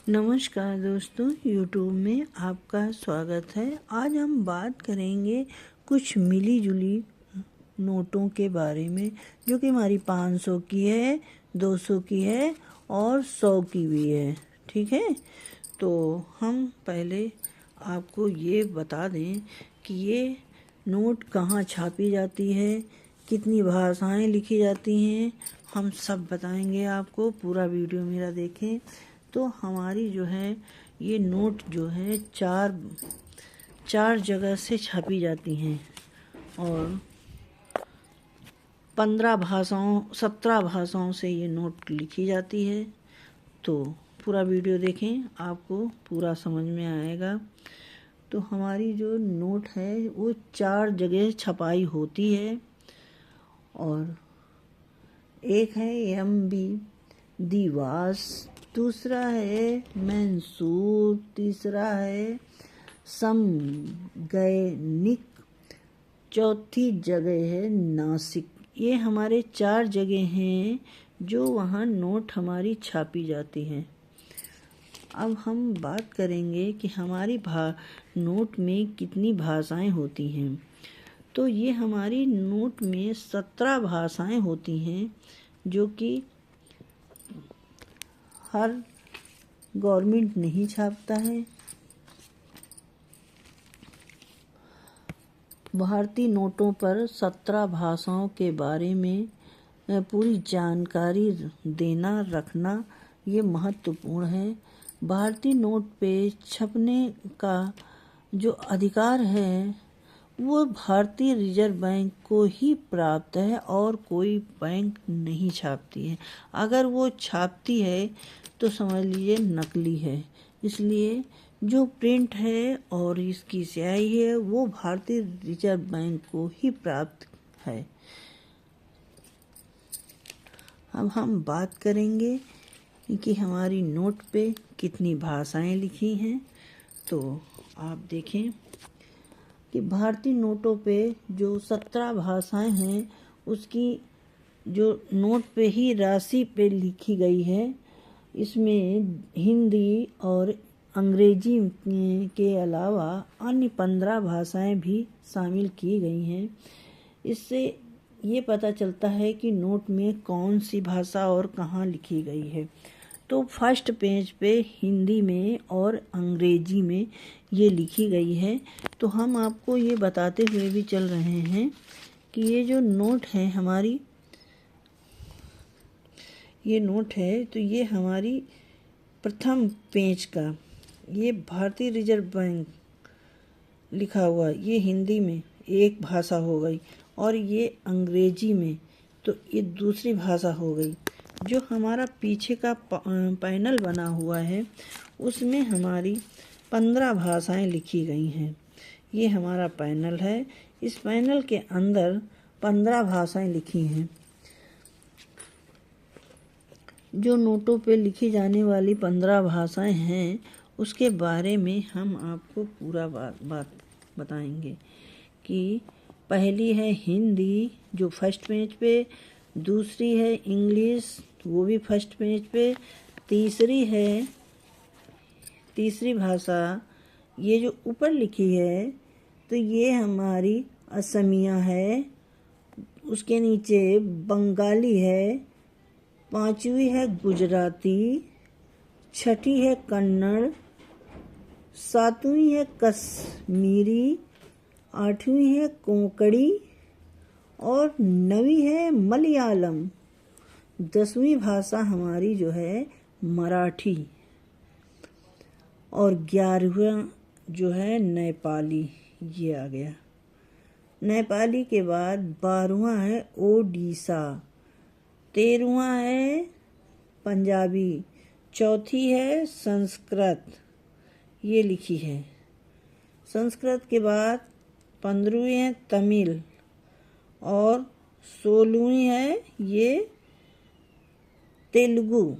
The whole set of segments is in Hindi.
नमस्कार दोस्तों, YouTube में आपका स्वागत है। आज हम बात करेंगे कुछ मिली जुली नोटों के बारे में, जो कि हमारी 500 की है, 200 की है और 100 की भी है। ठीक है, तो हम पहले आपको ये बता दें कि ये नोट कहाँ छापी जाती है, कितनी भाषाएं लिखी जाती हैं, हम सब बताएंगे आपको। पूरा वीडियो मेरा देखें। तो हमारी जो है ये नोट जो है चार जगह से छापी जाती हैं और 17 भाषाओं से ये नोट लिखी जाती है। तो पूरा वीडियो देखें, आपको पूरा समझ में आएगा। तो हमारी जो नोट है वो 4 जगह छपाई होती है और एक है MB दिवास, दूसरा है मैसूर, तीसरा है समगैनिक, चौथी जगह है नासिक। ये हमारे 4 जगह हैं जो वहाँ नोट हमारी छापी जाती हैं। अब हम बात करेंगे कि हमारी नोट में कितनी भाषाएं होती हैं। तो ये हमारी नोट में 17 भाषाएं होती हैं, जो कि हर गवर्नमेंट नहीं छापता है। भारतीय नोटों पर 17 भाषाओं के बारे में पूरी जानकारी रखना ये महत्वपूर्ण है। भारतीय नोट पे छपने का जो अधिकार है वो भारतीय रिजर्व बैंक को ही प्राप्त है और कोई बैंक नहीं छापती है। अगर वो छापती है तो समझ लीजिए नकली है। इसलिए जो प्रिंट है और इसकी स्याही है वो भारतीय रिजर्व बैंक को ही प्राप्त है। अब हम बात करेंगे कि हमारी नोट पे कितनी भाषाएं लिखी हैं। तो आप देखें कि भारतीय नोटों पे जो 17 भाषाएं हैं उसकी जो नोट पे ही राशि पे लिखी गई है, इसमें हिंदी और अंग्रेजी के अलावा अन्य 15 भाषाएं भी शामिल की गई हैं। इससे ये पता चलता है कि नोट में कौन सी भाषा और कहाँ लिखी गई है। तो फर्स्ट पेज पे हिंदी में और अंग्रेजी में ये लिखी गई है। तो हम आपको ये बताते हुए भी चल रहे हैं कि ये जो नोट है हमारी, ये नोट है तो ये हमारी प्रथम पेज का ये भारतीय रिजर्व बैंक लिखा हुआ, ये हिंदी में एक भाषा हो गई और ये अंग्रेजी में तो ये दूसरी भाषा हो गई। जो हमारा पीछे का पैनल बना हुआ है उसमें हमारी 15 भाषाएं लिखी गई हैं। ये हमारा पैनल है, इस पैनल के अंदर 15 भाषाएं लिखी हैं। जो नोटों पे लिखी जाने वाली 15 भाषाएं हैं उसके बारे में हम आपको पूरा बात बताएंगे कि पहली है हिंदी जो फर्स्ट पेज पे, दूसरी है इंग्लिश वो भी फर्स्ट पेज पे, तीसरी भाषा ये जो ऊपर लिखी है तो ये हमारी असमिया है, उसके नीचे बंगाली है, पांचवी है गुजराती, छठी है कन्नड़, सातवीं है कश्मीरी, आठवीं है कोंकणी और 9वीं है मलयालम। 10वीं भाषा हमारी जो है मराठी और 11वां जो है नेपाली, ये आ गया। नेपाली के बाद 12वां है ओडिशा, 13वां है पंजाबी, चौथी है संस्कृत, ये लिखी है। संस्कृत के बाद 15वीं है तमिल और 16वीं है ये तेलुगु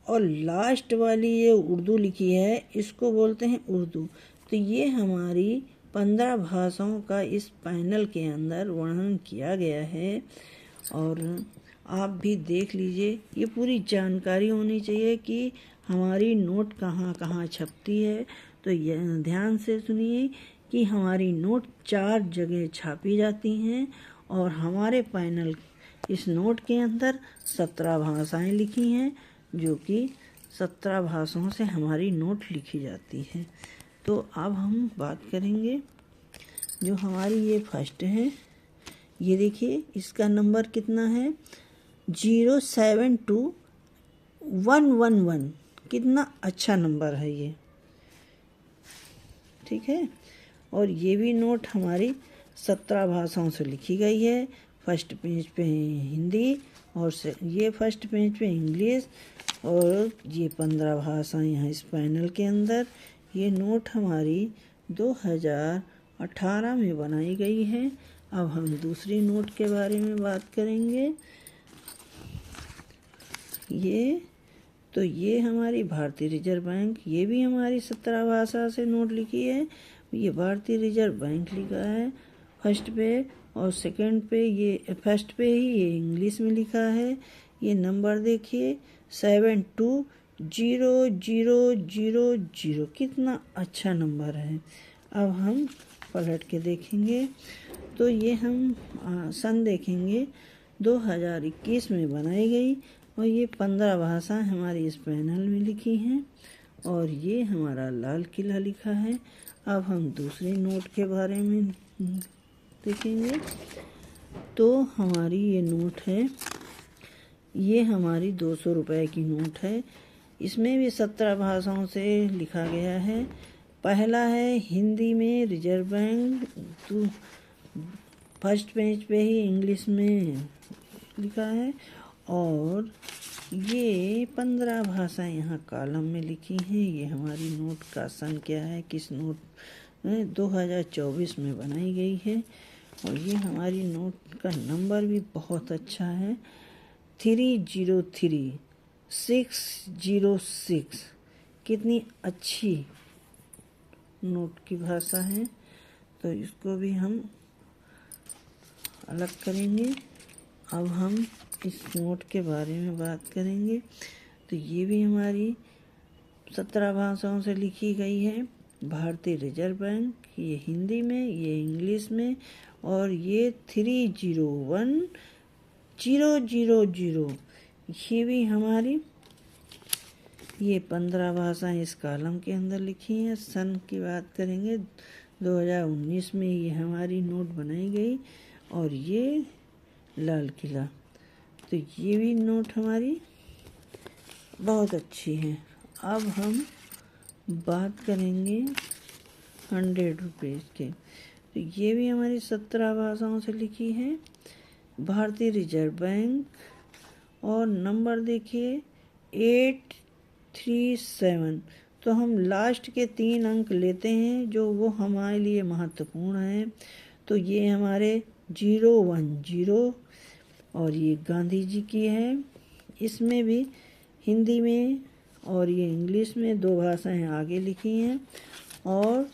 और लास्ट वाली ये उर्दू लिखी है, इसको बोलते हैं उर्दू। तो ये हमारी 15 भाषाओं का इस पैनल के अंदर वर्णन किया गया है और आप भी देख लीजिए। ये पूरी जानकारी होनी चाहिए कि हमारी नोट कहाँ कहाँ छपती है, तो यह ध्यान से सुनिए कि हमारी नोट 4 जगह छापी जाती हैं और हमारे पैनल इस नोट के अंदर 17 भाषाएं लिखी हैं, जो कि 17 भाषाओं से हमारी नोट लिखी जाती है। तो अब हम बात करेंगे जो हमारी ये फर्स्ट है, ये देखिए इसका नंबर कितना है 072111। कितना अच्छा नंबर है ये, ठीक है। और ये भी नोट हमारी 17 भाषाओं से लिखी गई है। फर्स्ट पेज पे हिंदी और ये फर्स्ट पेज पे इंग्लिश और ये 15 भाषाएं हैं इस पैनल के अंदर। ये नोट हमारी 2018 में बनाई गई है। अब हम दूसरी नोट के बारे में बात करेंगे। ये हमारी भारतीय रिजर्व बैंक, ये भी हमारी 17 भाषा से नोट लिखी है। ये भारतीय रिजर्व बैंक लिखा है फर्स्ट पे, और सेकंड पे ये फर्स्ट पे ही ये इंग्लिश में लिखा है। ये नंबर देखिए 720000। कितना अच्छा नंबर है। अब हम पलट के देखेंगे तो ये हम सन देखेंगे 2021 में बनाई गई, और ये 15 भाषाएं हमारी इस पैनल में लिखी हैं, और ये हमारा लाल किला लिखा है। अब हम दूसरी नोट के बारे में देखेंगे। तो हमारी ये नोट है, ये हमारी 200 रुपये की नोट है। इसमें भी 17 भाषाओं से लिखा गया है। पहला है हिंदी में रिजर्व बैंक, तो फर्स्ट पेज पे ही इंग्लिश में लिखा है, और ये 15 भाषाएं यहाँ कॉलम में लिखी हैं। ये हमारी नोट का सन क्या है, किस नोट 2024 में बनाई गई है, और ये हमारी नोट का नंबर भी बहुत अच्छा है 303606। कितनी अच्छी नोट की भाषा है। तो इसको भी हम अलग करेंगे। अब हम इस नोट के बारे में बात करेंगे। तो ये भी हमारी 17 भाषाओं से लिखी गई है। भारतीय रिजर्व बैंक, ये हिंदी में, ये इंग्लिश में, और ये 301000। ये भी हमारी ये 15 भाषाएं इस कॉलम के अंदर लिखी हैं। सन की बात करेंगे 2019 में ये हमारी नोट बनाई गई, और ये लाल किला। तो ये भी नोट हमारी बहुत अच्छी है। अब हम बात करेंगे 100 रुपीज़ के। तो ये भी हमारी 17 भाषाओं से लिखी है। भारतीय रिजर्व बैंक, और नंबर देखिए 837। तो हम लास्ट के 3 अंक लेते हैं जो वो हमारे लिए महत्वपूर्ण हैं। तो ये हमारे 010, और ये गांधी जी की है। इसमें भी हिंदी में और ये इंग्लिश में 2 भाषाएं आगे लिखी हैं, और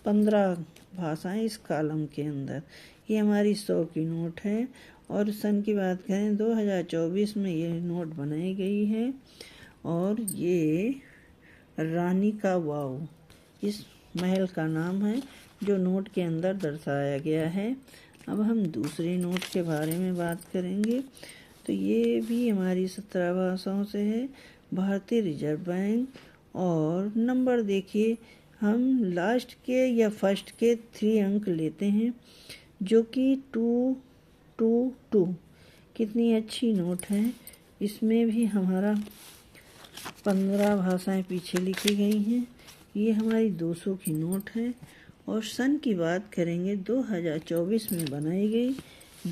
15 भाषाएं इस कॉलम के अंदर। ये हमारी 100 की नोट है। और सन की बात करें 2024 में ये नोट बनाई गई है, और ये रानी का वाव इस महल का नाम है जो नोट के अंदर दर्शाया गया है। अब हम दूसरी नोट के बारे में बात करेंगे। तो ये भी हमारी 17 भाषाओं से है। भारतीय रिजर्व बैंक, और नंबर देखिए हम लास्ट के या फर्स्ट के 3 अंक लेते हैं, जो कि 222। कितनी अच्छी नोट है। इसमें भी हमारा 15 भाषाएं पीछे लिखी गई हैं। ये हमारी 200 की नोट है। और सन की बात करेंगे 2024 में बनाई गई।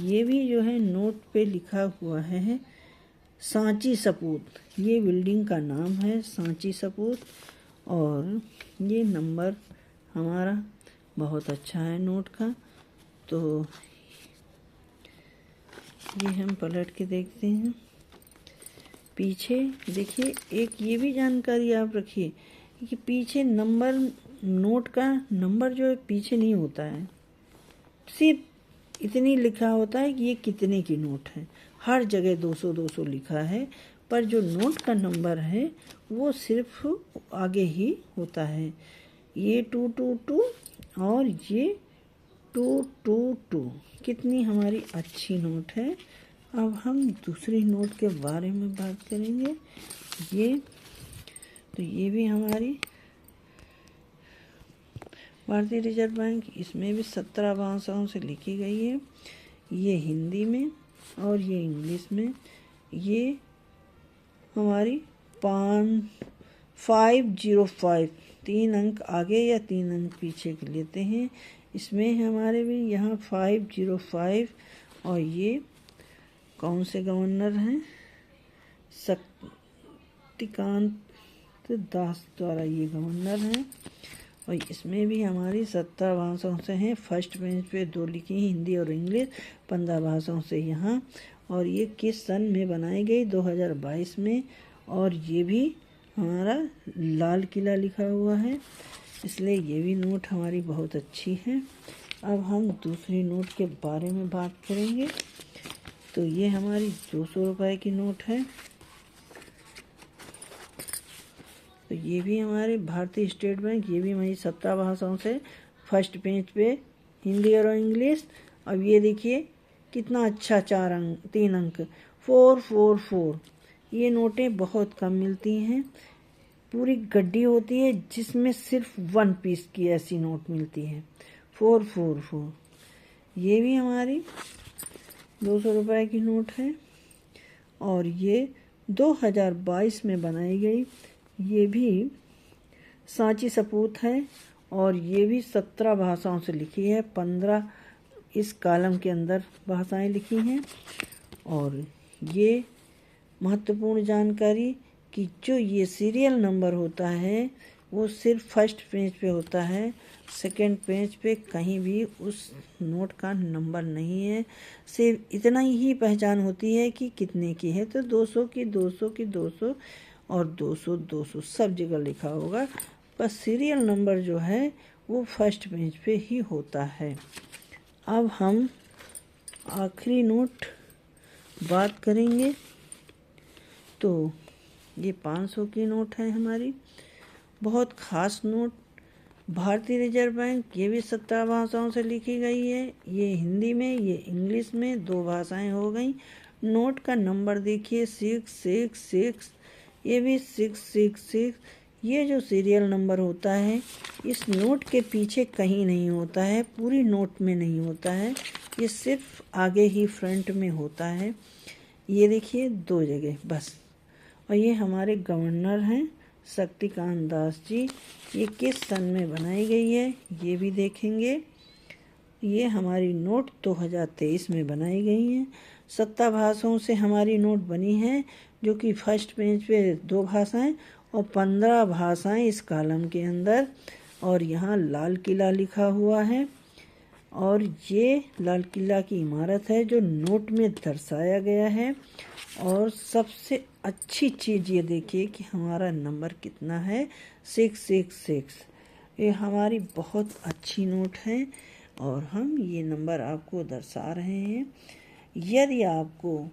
ये भी जो है नोट पे लिखा हुआ है सांची सपूत। ये बिल्डिंग का नाम है सांची सपूत, और ये नंबर हमारा बहुत अच्छा है नोट का। तो ये हम पलट के देखते हैं। पीछे देखिए एक ये भी जानकारी आप रखिए कि पीछे नंबर, नोट का नंबर जो है पीछे नहीं होता है, सिर्फ इतनी लिखा होता है कि ये कितने की नोट है। हर जगह 200 200 लिखा है, पर जो नोट का नंबर है वो सिर्फ आगे ही होता है। ये 222 और ये 222 कितनी हमारी अच्छी नोट है। अब हम दूसरी नोट के बारे में बात करेंगे। ये भी हमारी भारतीय रिजर्व बैंक, इसमें भी 17 भाषाओं से लिखी गई है। ये हिंदी में और ये इंग्लिश में। ये हमारी 505 3 अंक आगे या 3 अंक पीछे के लेते हैं। इसमें हमारे भी यहाँ 505 और ये कौन से गवर्नर हैं, शक्तिकांत दास द्वारा ये गवर्नर हैं। और इसमें भी हमारी 17 भाषाओं से हैं। फर्स्ट पेज पे 2 लिखी हैं, हिंदी और इंग्लिश, 15 भाषाओं से यहाँ। और ये किस सन में बनाई गई, 2022 में। और ये भी हमारा लाल किला लिखा हुआ है, इसलिए ये भी नोट हमारी बहुत अच्छी है। अब हम दूसरी नोट के बारे में बात करेंगे। तो ये हमारी 200 रुपये की नोट है। तो ये भी हमारे भारतीय स्टेट बैंक, ये भी हमारी 17 भाषाओं से, फर्स्ट पेज पे हिंदी और इंग्लिश। अब ये देखिए कितना अच्छा 3 अंक 444। ये नोटें बहुत कम मिलती हैं, पूरी गड्डी होती है जिसमें सिर्फ 1 पीस की ऐसी नोट मिलती है, 444। ये भी हमारी 200 रुपये की नोट है और ये 2022 में बनाई गई। ये भी सांची सपूत है और ये भी 17 भाषाओं से लिखी है, 15 इस कॉलम के अंदर भाषाएं लिखी हैं। और ये महत्वपूर्ण जानकारी कि जो ये सीरियल नंबर होता है वो सिर्फ फर्स्ट पेज पे होता है, सेकंड पेज पे कहीं भी उस नोट का नंबर नहीं है। सिर्फ इतना ही पहचान होती है कि कितने की है, तो 200 की 200 की 200 और 200 200 सब जगह लिखा होगा, बस सीरियल नंबर जो है वो फर्स्ट पेज पे ही होता है। अब हम आखिरी नोट बात करेंगे। तो ये 500 की नोट है हमारी, बहुत ख़ास नोट, भारतीय रिजर्व बैंक। ये भी 17 भाषाओं से लिखी गई है, ये हिंदी में, ये इंग्लिश में, 2 भाषाएं हो गई। नोट का नंबर देखिए 666, ये भी 666। ये जो सीरियल नंबर होता है इस नोट के पीछे कहीं नहीं होता है, पूरी नोट में नहीं होता है, ये सिर्फ आगे ही फ्रंट में होता है। ये देखिए 2 जगह बस। और ये हमारे गवर्नर हैं शक्तिकांत दास जी। ये किस सन में बनाई गई है ये भी देखेंगे। ये हमारी नोट 2023 में बनाई गई है। 17 भाषाओं से हमारी नोट बनी है, जो कि फर्स्ट पेज पे 2 भाषाएं और 15 भाषाएं इस कॉलम के अंदर। और यहाँ लाल किला लिखा हुआ है और ये लाल किला की इमारत है जो नोट में दर्शाया गया है। और सबसे अच्छी चीज़ ये देखिए कि हमारा नंबर कितना है, 666। ये हमारी बहुत अच्छी नोट है और हम ये नंबर आपको दर्शा रहे हैं। यदि आपको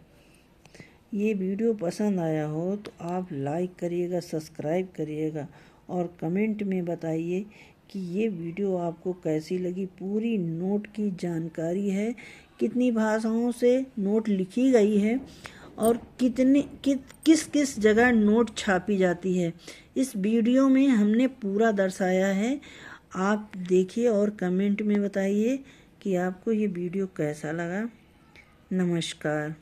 ये वीडियो पसंद आया हो तो आप लाइक करिएगा, सब्सक्राइब करिएगा और कमेंट में बताइए कि ये वीडियो आपको कैसी लगी। पूरी नोट की जानकारी है, कितनी भाषाओं से नोट लिखी गई है और किस किस जगह नोट छापी जाती है, इस वीडियो में हमने पूरा दर्शाया है। आप देखिए और कमेंट में बताइए कि आपको ये वीडियो कैसा लगा। नमस्कार।